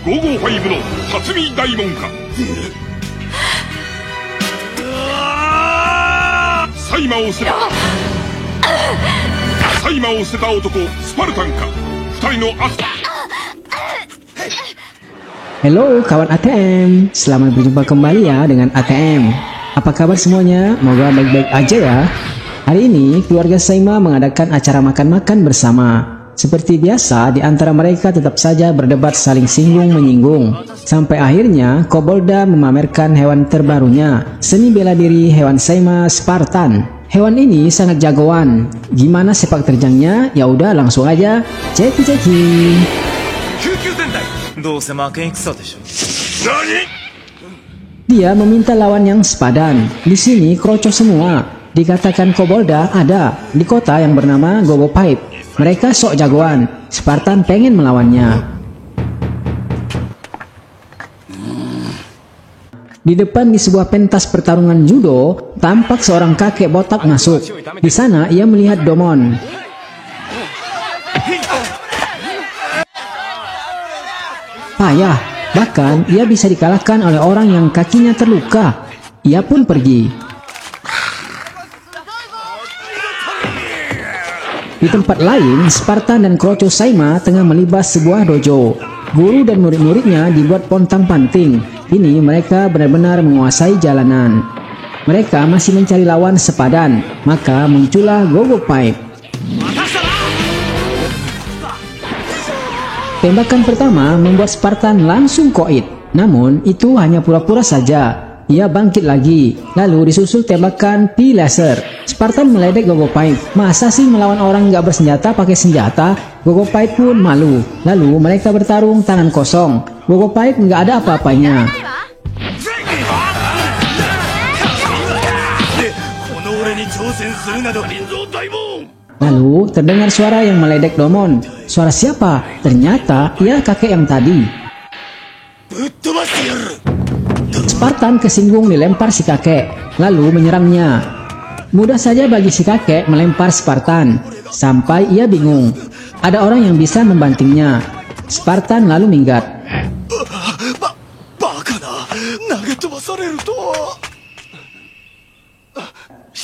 5の辰巳大門か。サイマを捨てた男スパルタンか。2人のHalo kawan ATM, selamat berjumpa kembali ya dengan ATM. Apa kabar semuanya? Moga baik-baik aja ya. Hari ini keluarga Saima mengadakan acara makan-makan bersama. Seperti biasa, di antara mereka tetap saja berdebat saling singgung-menyinggung. Sampai akhirnya Kobolda memamerkan hewan terbarunya, seni bela diri hewan Saima Spartan. Hewan ini sangat jagoan. Gimana sepak terjangnya? Ya udah langsung aja ceki-ceki. Dia meminta lawan yang sepadan. Di sini kroco semua. Dikatakan Kobolda ada di kota yang bernama Gogo Pipe. Mereka sok jagoan. Spartan pengen melawannya. Di depan di sebuah pentas pertarungan judo, tampak seorang kakek botak masuk. Di sana ia melihat Domon. Payah, bahkan ia bisa dikalahkan oleh orang yang kakinya terluka. Ia pun pergi. Di tempat lain, Spartan dan Kroco Saima tengah melibas sebuah dojo. Guru dan murid-muridnya dibuat pontang-panting. Ini mereka benar-benar menguasai jalanan. Mereka masih mencari lawan sepadan, maka muncullah Gogo Pipe. Tembakan pertama membuat Spartan langsung koit. Namun itu hanya pura-pura saja. Ia bangkit lagi. Lalu disusul tembakan Pi Laser. Spartan meledek Gogo Pipe. Masa sih melawan orang nggak bersenjata pakai senjata? Gogo Pipe pun malu. Lalu mereka bertarung tangan kosong. Gogo Pipe nggak ada apa-apanya. Lalu terdengar suara yang meledek Domon. Suara siapa? Ternyata ia kakek yang tadi. Spartan kesinggung dilempar si kakek, lalu menyerangnya. Mudah saja bagi si kakek melempar Spartan, sampai ia bingung. Ada orang yang bisa membantingnya. Spartan lalu minggat.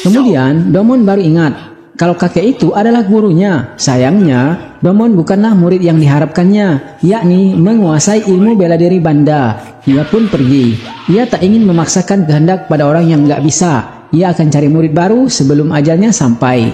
Kemudian Domon baru ingat kalau kakek itu adalah gurunya. Sayangnya, Domon bukanlah murid yang diharapkannya, yakni menguasai ilmu bela diri banda. Ia pun pergi. Ia tak ingin memaksakan kehendak pada orang yang nggak bisa. Ia akan cari murid baru sebelum ajalnya sampai.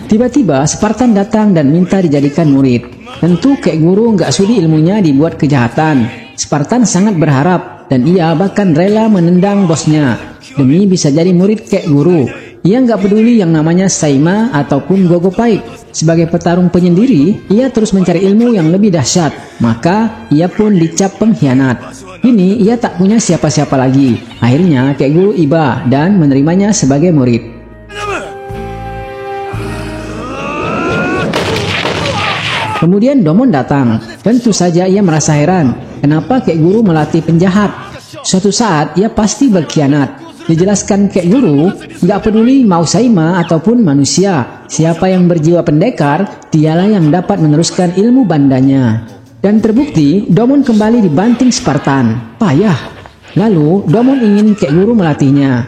Tiba-tiba Spartan datang dan minta dijadikan murid. Tentu kek guru nggak sudi ilmunya dibuat kejahatan. Spartan sangat berharap dan ia bahkan rela menendang bosnya demi bisa jadi murid kek guru. Ia nggak peduli yang namanya Saima ataupun Gogo Pipe. Sebagai petarung penyendiri, ia terus mencari ilmu yang lebih dahsyat. Maka ia pun dicap pengkhianat. Kini ia tak punya siapa-siapa lagi. Akhirnya kek guru iba dan menerimanya sebagai murid. Kemudian Domon datang. Tentu saja ia merasa heran. Kenapa kek guru melatih penjahat? Suatu saat ia pasti berkhianat. Dijelaskan kek guru, nggak peduli mau Saima ataupun manusia. Siapa yang berjiwa pendekar, dialah yang dapat meneruskan ilmu bandanya. Dan terbukti, Domon kembali dibanting Spartan. Payah. Lalu, Domon ingin kek guru melatihnya.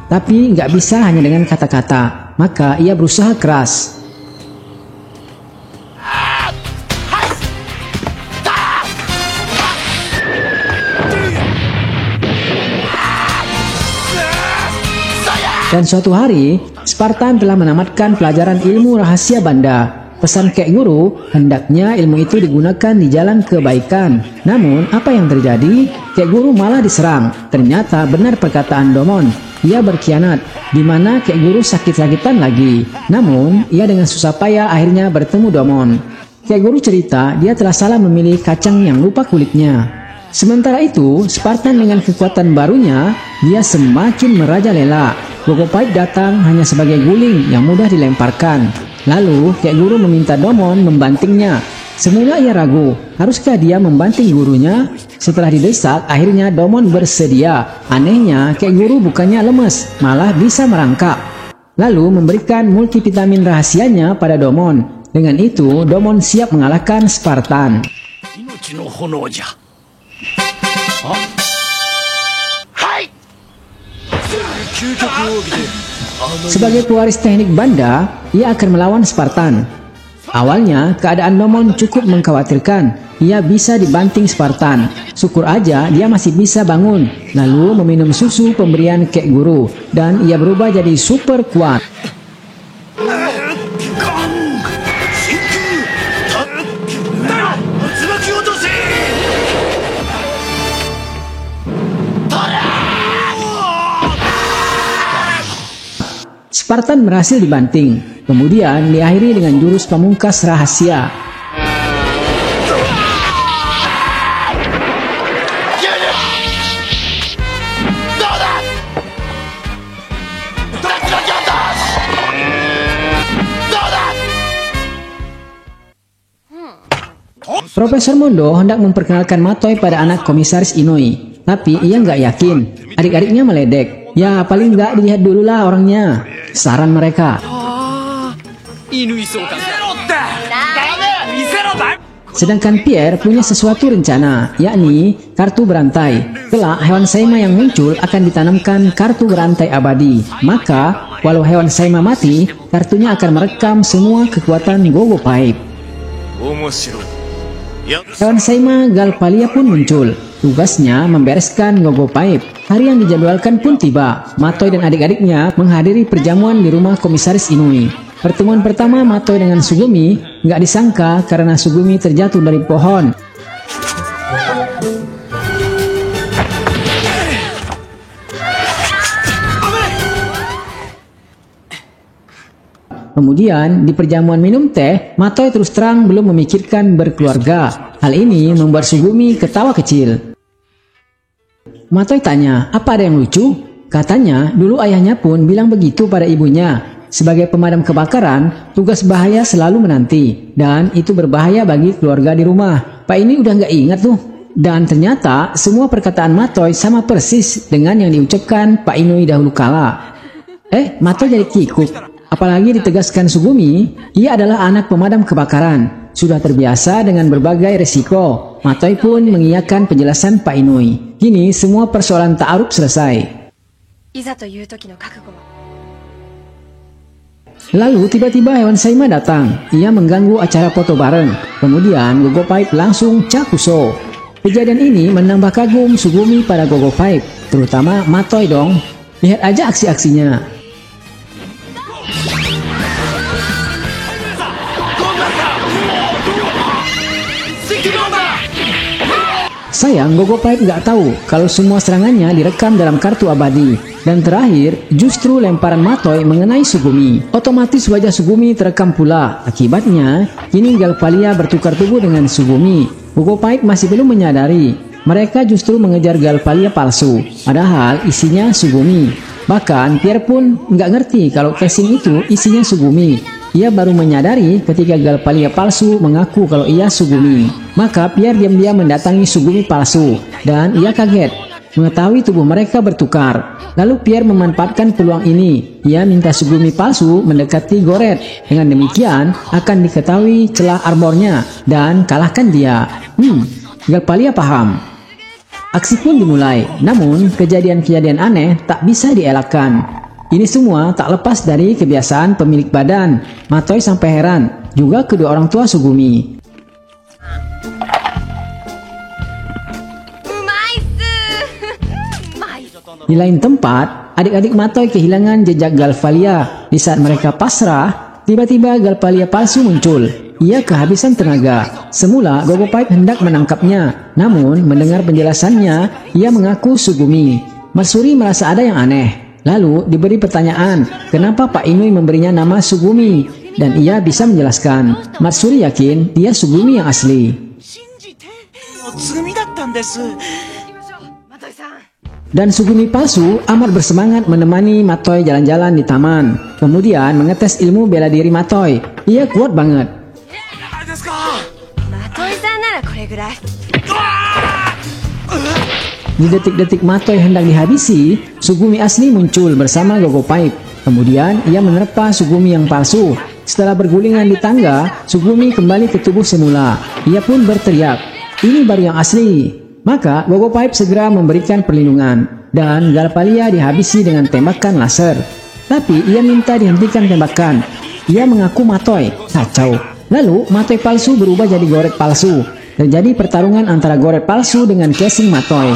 Tapi nggak bisa hanya dengan kata-kata. Maka ia berusaha keras. Dan suatu hari, Spartan telah menamatkan pelajaran ilmu rahasia banda. Pesan kek guru, hendaknya ilmu itu digunakan di jalan kebaikan. Namun, apa yang terjadi? Kek guru malah diserang. Ternyata benar perkataan Domon. Ia berkhianat, di mana kek guru sakit-sakitan lagi. Namun, ia dengan susah payah akhirnya bertemu Domon. Kek guru cerita, dia telah salah memilih kacang yang lupa kulitnya. Sementara itu, Spartan dengan kekuatan barunya, dia semakin merajalela. Gogo Pipe datang hanya sebagai guling yang mudah dilemparkan. Lalu, kek guru meminta Domon membantingnya. Semula ia ragu, haruskah dia membanting gurunya? Setelah didesak, akhirnya Domon bersedia. Anehnya, kek guru bukannya lemes, malah bisa merangkak. Lalu memberikan multivitamin rahasianya pada Domon. Dengan itu, Domon siap mengalahkan Spartan. Sebagai pewaris teknik Banda, ia akan melawan Spartan. Awalnya, keadaan Domon cukup mengkhawatirkan. Ia bisa dibanting Spartan. Syukur aja dia masih bisa bangun, lalu meminum susu pemberian kek guru, dan ia berubah jadi super kuat. Spartan berhasil dibanting, kemudian diakhiri dengan jurus pamungkas rahasia. Profesor Mondo hendak memperkenalkan Matoi pada anak komisaris Inui, tapi ia nggak yakin. Adik-adiknya meledek. Ya, paling nggak dilihat dulu lah orangnya, saran mereka. Sedangkan Pierre punya sesuatu rencana, yakni kartu berantai. Kelak hewan Saima yang muncul akan ditanamkan kartu berantai abadi. Maka, walau hewan Saima mati, kartunya akan merekam semua kekuatan Gogo Pipe. Hewan Saima Galpalia pun muncul. Tugasnya membereskan Gogo Pipe. Hari yang dijadwalkan pun tiba. Matoi dan adik-adiknya menghadiri perjamuan di rumah komisaris Inui. Pertemuan pertama Matoi dengan Sugumi nggak disangka karena Sugumi terjatuh dari pohon. Kemudian di perjamuan minum teh, Matoi terus terang belum memikirkan berkeluarga. Hal ini membuat Sugumi ketawa kecil. Matoi tanya, apa ada yang lucu? Katanya, dulu ayahnya pun bilang begitu pada ibunya. Sebagai pemadam kebakaran, tugas bahaya selalu menanti. Dan itu berbahaya bagi keluarga di rumah. Pak ini udah nggak ingat tuh. Dan ternyata, semua perkataan Matoi sama persis dengan yang diucapkan Pak Inui dahulu kala. Matoi jadi kikuk. Apalagi ditegaskan Sugumi, ia adalah anak pemadam kebakaran. Sudah terbiasa dengan berbagai resiko. Matoi pun mengiyakan penjelasan Pak Inui. Kini semua persoalan ta'aruf selesai. Lalu tiba-tiba hewan Saima datang. Ia mengganggu acara foto bareng. Kemudian Gogo Pipe langsung cakuso. Kejadian ini menambah kagum Sugumi pada Gogo Pipe. Terutama Matoi dong. Lihat aja aksi-aksinya. Sayang, Gogo Pipe nggak tahu kalau semua serangannya direkam dalam kartu abadi. Dan terakhir, justru lemparan Matoi mengenai Sugumi. Otomatis wajah Sugumi terekam pula. Akibatnya, kini Galpalia bertukar tubuh dengan Sugumi. Gogo Pipe masih belum menyadari. Mereka justru mengejar Galpalia palsu. Padahal isinya Sugumi. Bahkan Pierre pun nggak ngerti kalau casing itu isinya Sugumi. Ia baru menyadari ketika Galpalia palsu mengaku kalau ia Sugumi. Maka Pierre diam-diam mendatangi Sugumi palsu. Dan ia kaget mengetahui tubuh mereka bertukar. Lalu Pierre memanfaatkan peluang ini. Ia minta Sugumi palsu mendekati Goret. Dengan demikian akan diketahui celah armornya dan kalahkan dia. Galpalia paham. Aksi pun dimulai. Namun kejadian-kejadian aneh tak bisa dielakkan. Ini semua tak lepas dari kebiasaan pemilik badan. Matoi sampai heran, juga kedua orang tua Sugumi. Di lain tempat, adik-adik Matoi kehilangan jejak Galpalia. Di saat mereka pasrah, tiba-tiba Galpalia palsu muncul. Ia kehabisan tenaga. Semula Gogo Pipe hendak menangkapnya, namun mendengar penjelasannya, ia mengaku Sugumi. Matsuri merasa ada yang aneh. Lalu diberi pertanyaan, kenapa Pak Inui memberinya nama Sugumi? Dan ia bisa menjelaskan. Matsuri yakin dia Sugumi yang asli. Dan Sugumi palsu amat bersemangat menemani Matoi jalan-jalan di taman. Kemudian mengetes ilmu bela diri Matoi. Ia kuat banget. Di detik-detik Matoi hendak dihabisi, Sugumi asli muncul bersama Gogo Pipe. Kemudian ia menerpa Sugumi yang palsu. Setelah bergulingan di tangga, Sugumi kembali ke tubuh semula. Ia pun berteriak, "Ini baru yang asli." Maka Gogo Pipe segera memberikan perlindungan, dan Galpalia dihabisi dengan tembakan laser. Tapi ia minta dihentikan tembakan. Ia mengaku Matoi, kacau. Lalu Matoi palsu berubah jadi Goret palsu. Terjadi pertarungan antara Goret palsu dengan casing Matoi.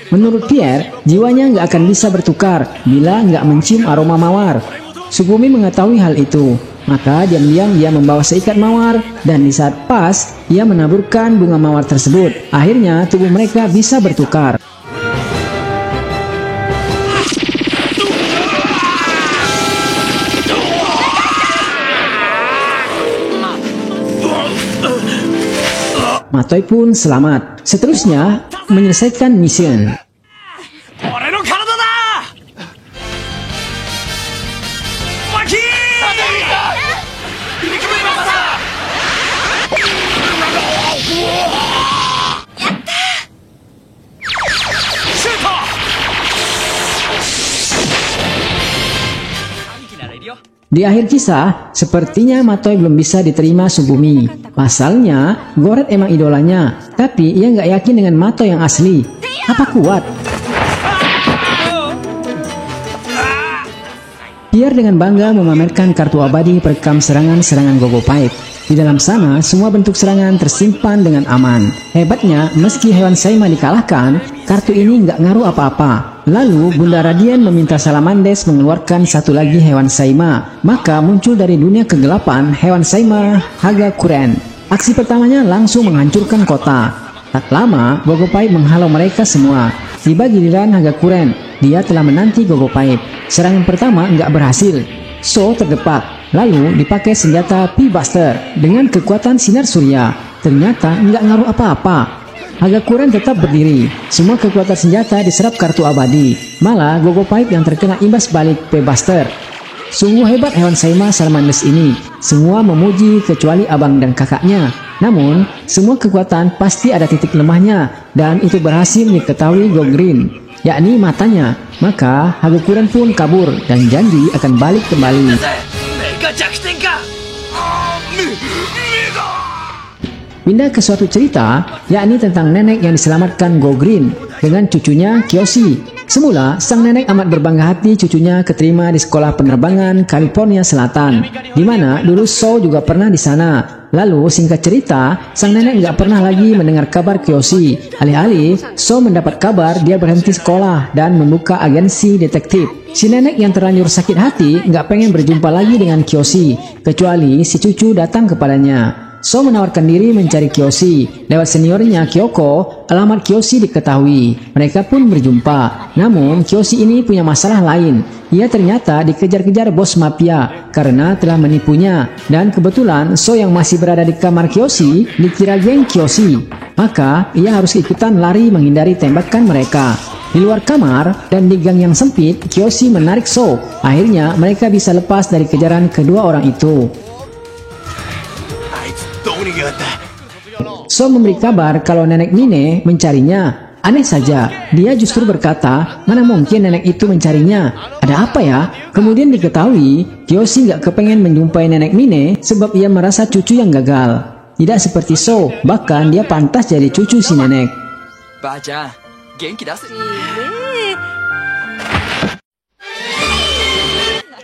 Menurut Pierre, jiwanya nggak akan bisa bertukar bila nggak mencium aroma mawar. Sugumi mengetahui hal itu, maka diam-diam dia membawa seikat mawar, dan di saat pas, ia menaburkan bunga mawar tersebut. Akhirnya tubuh mereka bisa bertukar. Matoi pun selamat. Seterusnya, menyelesaikan mission. Di akhir kisah, sepertinya Matoi belum bisa diterima Sugumi. Pasalnya, Goret emang idolanya, tapi ia nggak yakin dengan Matoi yang asli. Apa kuat? Pierre dengan bangga memamerkan kartu abadi perekam serangan-serangan Gogo Pipe. Di dalam sana, semua bentuk serangan tersimpan dengan aman. Hebatnya, meski hewan Saima dikalahkan, kartu ini nggak ngaruh apa-apa. Lalu, Bunda Radian meminta Salamandes mengeluarkan satu lagi hewan Saima. Maka muncul dari dunia kegelapan hewan Saima Hagakuren. Aksi pertamanya langsung menghancurkan kota. Tak lama, Gogo Pipe menghalau mereka semua. Tiba giliran Hagakuren. Dia telah menanti Gogo Pipe. Serangan pertama nggak berhasil. So terdepak. Lalu dipakai senjata P-Buster dengan kekuatan sinar surya. Ternyata nggak ngaruh apa-apa. Hagakuren tetap berdiri. Semua kekuatan senjata diserap kartu abadi. Malah Gogo Pipe yang terkena imbas balik P-Buster. Sungguh hebat hewan Saima Salamandes ini. Semua memuji kecuali abang dan kakaknya. Namun, semua kekuatan pasti ada titik lemahnya. Dan itu berhasil diketahui Gogreen, yakni matanya. Maka Hagakuren pun kabur dan janji akan balik kembali. Pindah ke suatu cerita, yakni tentang nenek yang diselamatkan Gogreen dengan cucunya Kyoshi. Semula, sang nenek amat berbangga hati cucunya keterima di sekolah penerbangan California Selatan, di mana dulu Sou juga pernah di sana. Lalu, singkat cerita, sang nenek nggak pernah lagi mendengar kabar Kyoshi. Alih-alih, Sou mendapat kabar dia berhenti sekolah dan membuka agensi detektif. Si nenek yang terlanjur sakit hati nggak pengen berjumpa lagi dengan Kyoshi, kecuali si cucu datang kepadanya. So menawarkan diri mencari Kyoshi. Lewat seniornya Kyoko, alamat Kyoshi diketahui. Mereka pun berjumpa. Namun Kyoshi ini punya masalah lain. Ia ternyata dikejar-kejar bos mafia karena telah menipunya. Dan kebetulan So yang masih berada di kamar Kyoshi dikira geng Kyoshi. Maka ia harus ikutan lari menghindari tembakan mereka. Di luar kamar dan di gang yang sempit, Kyoshi menarik So. Akhirnya mereka bisa lepas dari kejaran kedua orang itu. So memberi kabar kalau nenek Mine mencarinya. Aneh saja, dia justru berkata, mana mungkin nenek itu mencarinya? Ada apa ya? Kemudian diketahui, Kyoshi nggak kepengen menjumpai nenek Mine sebab ia merasa cucu yang gagal. Tidak seperti So, bahkan dia pantas jadi cucu si nenek. Ba-chan, genki dasu.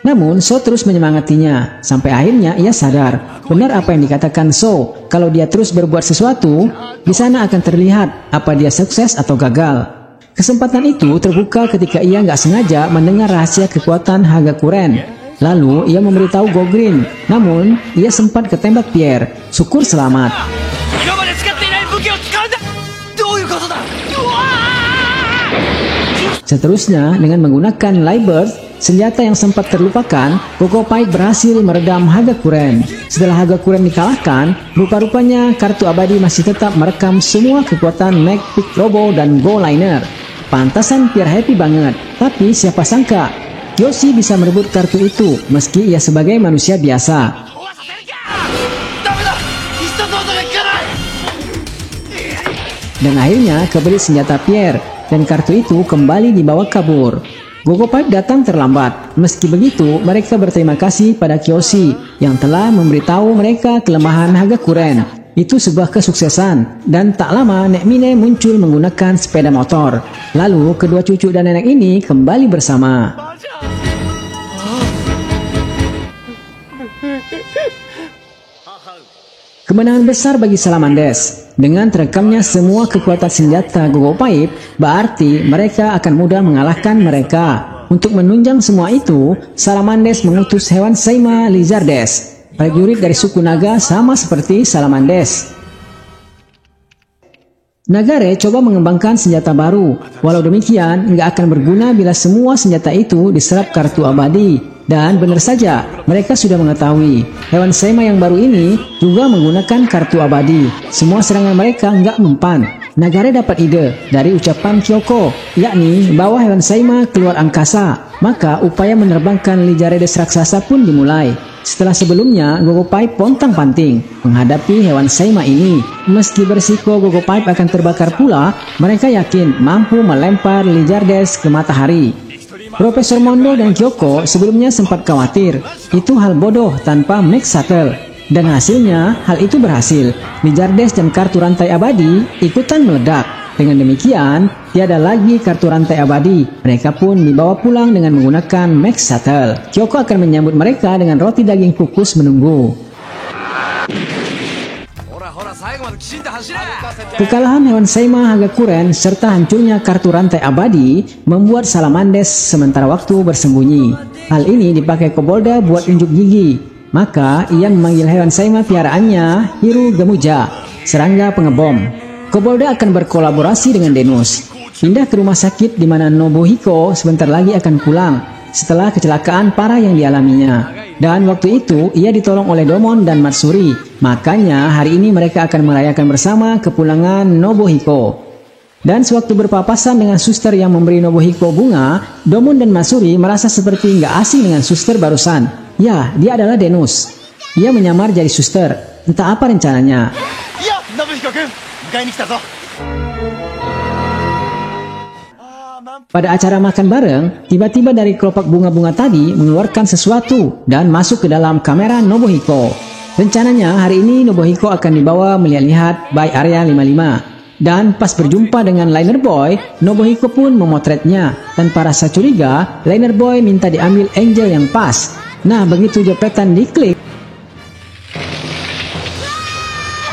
Namun So terus menyemangatinya, sampai akhirnya ia sadar, benar apa yang dikatakan So, kalau dia terus berbuat sesuatu, di sana akan terlihat apa dia sukses atau gagal. Kesempatan itu terbuka ketika ia nggak sengaja mendengar rahasia kekuatan Hagakuren. Lalu ia memberitahu Gogreen, namun ia sempat ketembak Pierre. Syukur selamat. Seterusnya, dengan menggunakan Lightburst, senjata yang sempat terlupakan, Gogo Pipe berhasil meredam Hagakuren. Setelah Hagakuren dikalahkan, rupa-rupanya kartu abadi masih tetap merekam semua kekuatan Mac Pick Robo dan Go Liner. Pantasan Pierre happy banget, tapi siapa sangka Kyoshi bisa merebut kartu itu meski ia sebagai manusia biasa. dan akhirnya kebeli senjata Pierre, dan kartu itu kembali dibawa kabur. Gogo Pipe datang terlambat. Meski begitu, mereka berterima kasih pada Kiyoshi yang telah memberitahu mereka kelemahan Hagakuren. Itu sebuah kesuksesan, dan tak lama Nek Mine muncul menggunakan sepeda motor. Lalu kedua cucu dan nenek ini kembali bersama. Kemenangan besar bagi Salamanders. Dengan terekamnya semua kekuatan senjata Gogo Pipe, berarti mereka akan mudah mengalahkan mereka. Untuk menunjang semua itu, Salamanders mengutus hewan Seima Lizardes. Prajurit dari suku naga sama seperti Salamanders. Nagare coba mengembangkan senjata baru. Walau demikian, nggak akan berguna bila semua senjata itu diserap kartu abadi. Dan benar saja, mereka sudah mengetahui hewan Seima yang baru ini juga menggunakan kartu abadi. Semua serangan mereka nggak mempan. Nagare dapat ide dari ucapan Kyoko, yakni bawa hewan Seima keluar angkasa. Maka upaya menerbangkan Lizardes raksasa pun dimulai. Setelah sebelumnya, Gogo Pipe pontang-panting menghadapi hewan Seima ini. Meski berisiko Gogo Pipe akan terbakar pula, mereka yakin mampu melempar Lizardes ke matahari. Profesor Mondo dan Kyoko sebelumnya sempat khawatir, itu hal bodoh tanpa Max Shuttle. Dan hasilnya, hal itu berhasil. Lizardes dan kartu rantai abadi ikutan meledak. Dengan demikian, tiada lagi kartu rantai abadi. Mereka pun dibawa pulang dengan menggunakan Max Shuttle. Kyoko akan menyambut mereka dengan roti daging kukus menunggu. Kekalahan hewan Seima Hagakuren serta hancurnya kartu rantai abadi membuat Salamanders sementara waktu bersembunyi. Hal ini dipakai Kobolda buat unjuk gigi. Maka ia memanggil hewan Seima piaraannya Hiru Gemuja, serangga pengebom. Kobolda akan berkolaborasi dengan Denus. Pindah ke rumah sakit di mana Nobuhiko sebentar lagi akan pulang setelah kecelakaan parah yang dialaminya. Dan waktu itu ia ditolong oleh Domon dan Matsuri. Makanya hari ini mereka akan merayakan bersama kepulangan Nobuhiko. Dan sewaktu berpapasan dengan suster yang memberi Nobuhiko bunga, Domon dan Matsuri merasa seperti nggak asing dengan suster barusan. Ya, dia adalah Denus. Ia menyamar jadi suster. Entah apa rencananya. Ya, Nobuhiko-kun, bukai ni kita zo. Pada acara makan bareng, tiba-tiba dari kelopak bunga-bunga tadi mengeluarkan sesuatu dan masuk ke dalam kamera Nobuhiko. Rencananya hari ini Nobuhiko akan dibawa melihat-lihat by Area 55. Dan pas berjumpa dengan Liner Boy, Nobuhiko pun memotretnya. Tanpa rasa curiga, Liner Boy minta diambil angel yang pas. Nah, begitu jepretan diklik,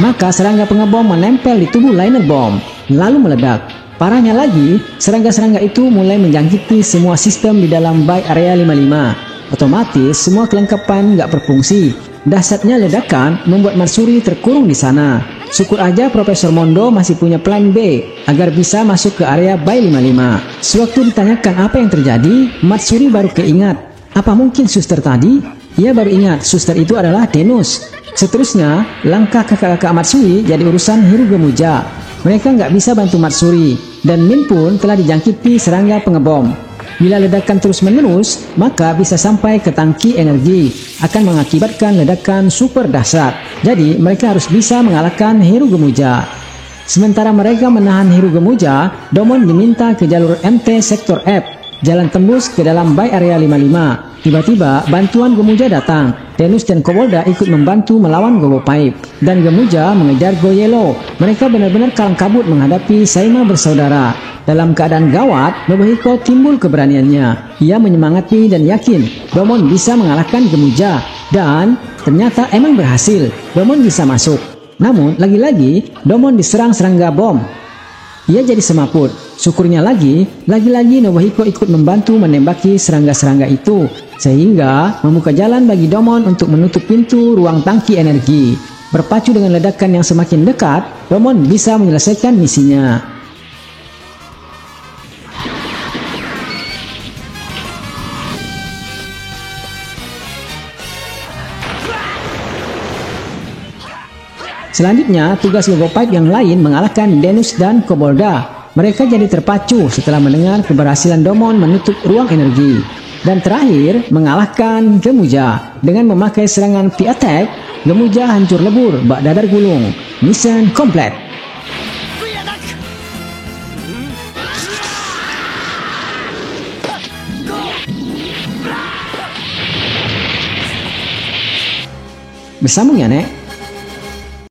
maka serangga pengebom menempel di tubuh Liner Bomb, lalu meledak. Parahnya lagi, serangga-serangga itu mulai menjangkiti semua sistem di dalam by Area 55. Otomatis semua kelengkapan nggak berfungsi. Dahsyatnya ledakan membuat Matsuri terkurung di sana. Syukur aja Profesor Mondo masih punya plan B agar bisa masuk ke area by 55. Sewaktu ditanyakan apa yang terjadi, Matsuri baru keingat. Apa mungkin suster tadi? Ia baru ingat suster itu adalah Denus. Seterusnya, langkah kakak-kakak Matsuri jadi urusan Hiru Gemuja. Mereka nggak bisa bantu Matsuri, dan Min pun telah dijangkiti serangga pengebom. Bila ledakan terus-menerus, maka bisa sampai ke tangki energi, akan mengakibatkan ledakan super dahsyat. Jadi, mereka harus bisa mengalahkan Hiru Gemuja. Sementara mereka menahan Hiru Gemuja, Domon diminta ke jalur MT Sektor F, jalan tembus ke dalam by Area 55. Tiba-tiba, bantuan Gemuja datang. Denus dan Kobolda ikut membantu melawan Gogo Pipe. Dan Gemuja mengejar Go Yellow. Mereka benar-benar kalang kabut menghadapi Seima bersaudara. Dalam keadaan gawat, Nobuhiko timbul keberaniannya. Ia menyemangati dan yakin Domon bisa mengalahkan Gemuja. Dan ternyata emang berhasil. Domon bisa masuk. Namun, lagi-lagi, Domon diserang serangga bom. Ia jadi semaput. Syukurnya lagi-lagi Nobuhiko ikut membantu menembaki serangga-serangga itu, sehingga membuka jalan bagi Domon untuk menutup pintu ruang tangki energi. Berpacu dengan ledakan yang semakin dekat, Domon bisa menyelesaikan misinya. Selanjutnya, tugas Gogo Pipe yang lain mengalahkan Denus dan Kobolda. Mereka jadi terpacu setelah mendengar keberhasilan Domon menutup ruang energi. Dan terakhir, mengalahkan Gemuja. Dengan memakai serangan V-Attack, Gemuja hancur lebur bak dadar gulung. Mission complete. Bersambung ya, Nek.